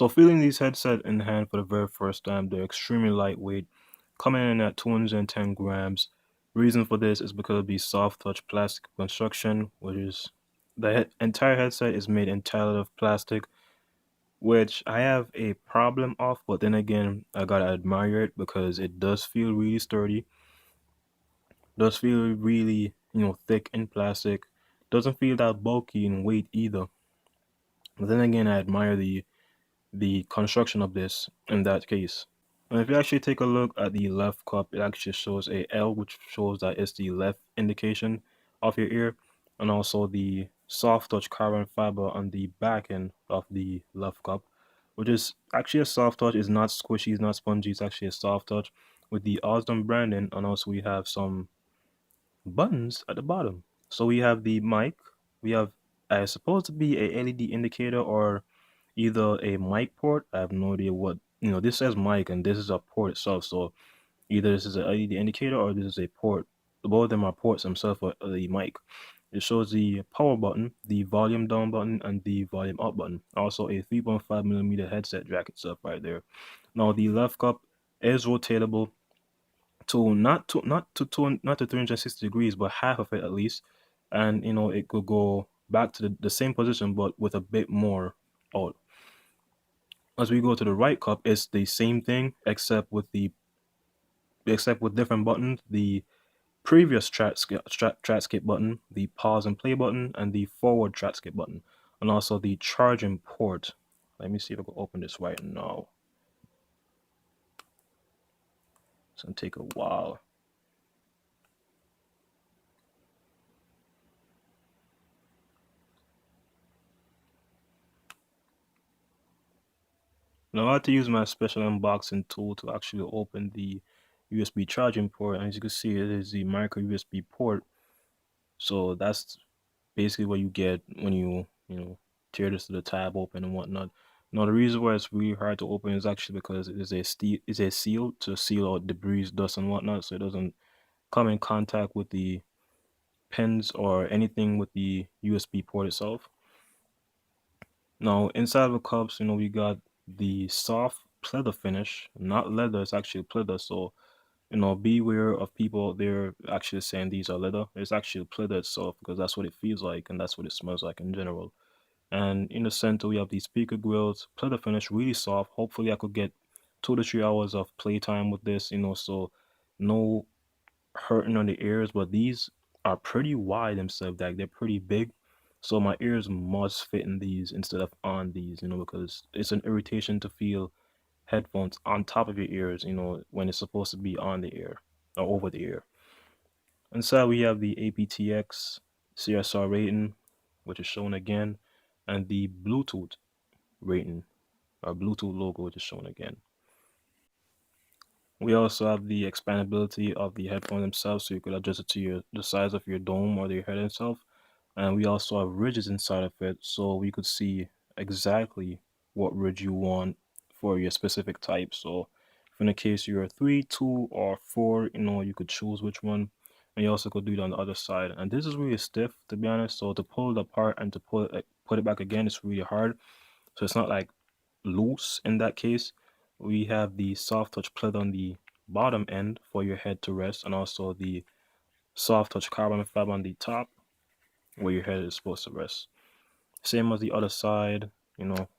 So feeling these headset in hand for the very first time, they're extremely lightweight, coming in at 210 grams. Reason for this is because of the soft touch plastic construction, which is entire headset is made entirely of plastic, which I have a problem of, but then again, I gotta admire it because it does feel really sturdy, does feel really, thick in plastic, doesn't feel that bulky in weight either. But then again, I admire the construction of this in that case. And if you actually take a look at the left cup, it actually shows a L, which shows that it's the left indication of your ear, and also the soft touch carbon fiber on the back end of the left cup, which is actually a soft touch. It's not squishy, it's not spongy, it's actually a soft touch with the Ausdom branding, and also we have some buttons at the bottom. So we have the mic, we have supposed to be a LED indicator or either a mic port. I have no idea what, this says mic and this is a port itself. So either this is an LED indicator or this is a port. Both of them are ports themselves for the mic. It shows the power button, the volume down button, and the volume up button. Also a 3.5 millimeter headset jack itself right there. Now the left cup is rotatable to not to 360 degrees, but half of it at least, and it could go back to the same position but with a bit more out. As we go to the right cup, it's the same thing except with different buttons. The previous track skip button, the pause and play button, and the forward track skip button, and also the charging port. Let me see if I can open this right now. It's gonna take a while. Now I had to use my special unboxing tool to actually open the USB charging port, and as you can see, it is the micro USB port. So that's basically what you get when you tear this to the tab open and whatnot. Now the reason why it's really hard to open is actually because it is a seal to seal out debris, dust, and whatnot, so it doesn't come in contact with the pins or anything with the USB port itself. Now inside of the cups, we got the soft pleather finish, not leather. It's actually pleather. So beware of people out there actually saying these are leather. It's actually pleather itself because that's what it feels like and that's what it smells like in general. And in the center, we have these speaker grills, pleather finish, really soft. Hopefully, I could get 2 to 3 hours of playtime with this, so no hurting on the ears. But these are pretty wide themselves, like they're pretty big. So my ears must fit in these instead of on these, because it's an irritation to feel headphones on top of your ears, when it's supposed to be on the ear or over the ear. Inside, we have the apt-X CSR rating, which is shown again, and the Bluetooth rating, our Bluetooth logo, which is shown again. We also have the expandability of the headphone themselves, so you could adjust it to the size of your dome or your head itself. And we also have ridges inside of it, so we could see exactly what ridge you want for your specific type. So if in the case you're a 3, 2, or 4, you could choose which one. And you also could do it on the other side. And this is really stiff, to be honest. So to pull it apart and to put it back again, it's really hard. So it's not like loose in that case. We have the soft touch plate on the bottom end for your head to rest, and also the soft touch carbon fiber on the top where your head is supposed to rest. Same as the other side,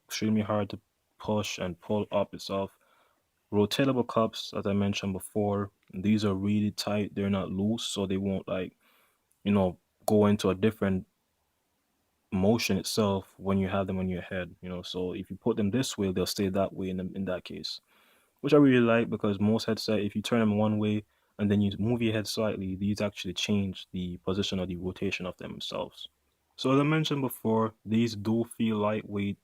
extremely hard to push and pull up itself. Rotatable cups, as I mentioned before, these are really tight. They're not loose, so they won't go into a different motion itself when you have them on your head. So if you put them this way, they'll stay that way in that case, which I really like because most headset, if you turn them one way and then you move your head slightly, these actually change the position or the rotation of themselves. So as I mentioned before, these do feel lightweight,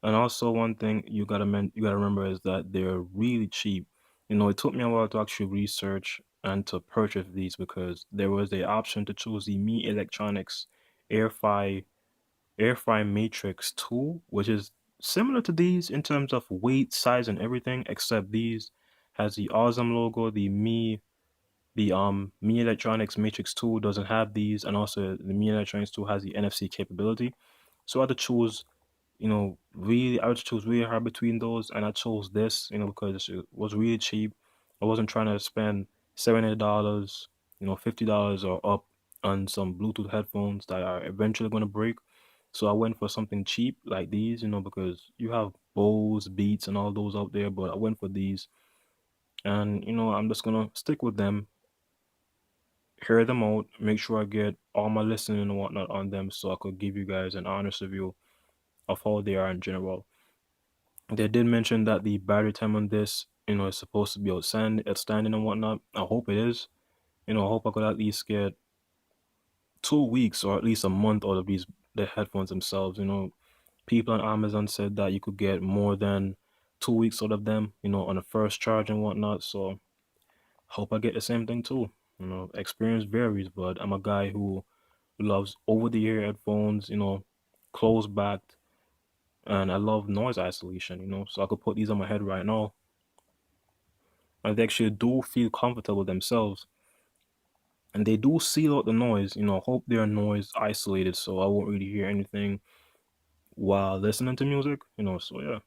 and also one thing you gotta remember is that they're really cheap. It took me a while to actually research and to purchase these because there was the option to choose the Mi Electronics Airfy Airfry Matrix 2, which is similar to these in terms of weight, size, and everything, except these has the Ausdom logo. The Mi Electronics Matrix 2 doesn't have these, and also the Mi Electronics 2 has the NFC capability. So I had to choose, really, I chose really hard between those, and I chose this, because it was really cheap. I wasn't trying to spend $70, $50 or up on some Bluetooth headphones that are eventually going to break. So I went for something cheap like these, because you have Bose, Beats, and all those out there, but I went for these, and I'm just gonna stick with them, hear them out, make sure I get all my listening and whatnot on them, so I could give you guys an honest review of how they are in general. They did mention that the battery time on this, is supposed to be outstanding and whatnot. I hope it is. I hope I could at least get 2 weeks or at least a month out of the headphones themselves. People on Amazon said that you could get more than 2 weeks out of them, on the first charge and whatnot. So hope I get the same thing too. Experience varies, but I'm a guy who loves over-the-ear headphones, closed backed, and I love noise isolation, so I could put these on my head right now, and they actually do feel comfortable themselves, and they do seal out the noise. I hope they're noise isolated so I won't really hear anything while listening to music, so yeah.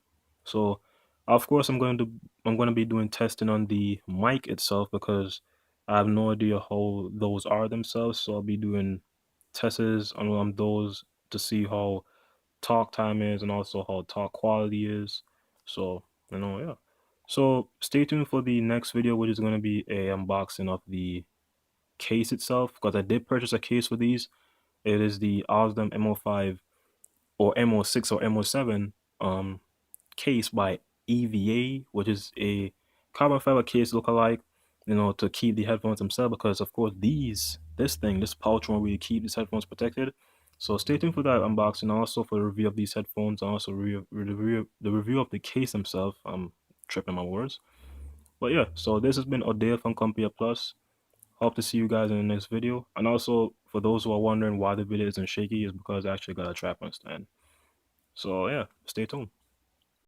So of course I'm going to be doing testing on the mic itself because I have no idea how those are themselves, so I'll be doing tests on those to see how talk time is and also how talk quality is. So, yeah. So stay tuned for the next video, which is going to be a unboxing of the case itself, because I did purchase a case for these. It is the Ausdom M05 or M06 or M07 case by EVA, which is a carbon fiber case lookalike, to keep the headphones themselves, because of course this pouch won't really keep these headphones protected. So stay tuned for that unboxing, also for the review of these headphones, and also the review of the case themselves. I'm tripping my words. But yeah, so this has been Odea from Compia Plus. Hope to see you guys in the next video. And also, for those who are wondering why the video isn't shaky, is because I actually got a tripod stand. So yeah, stay tuned.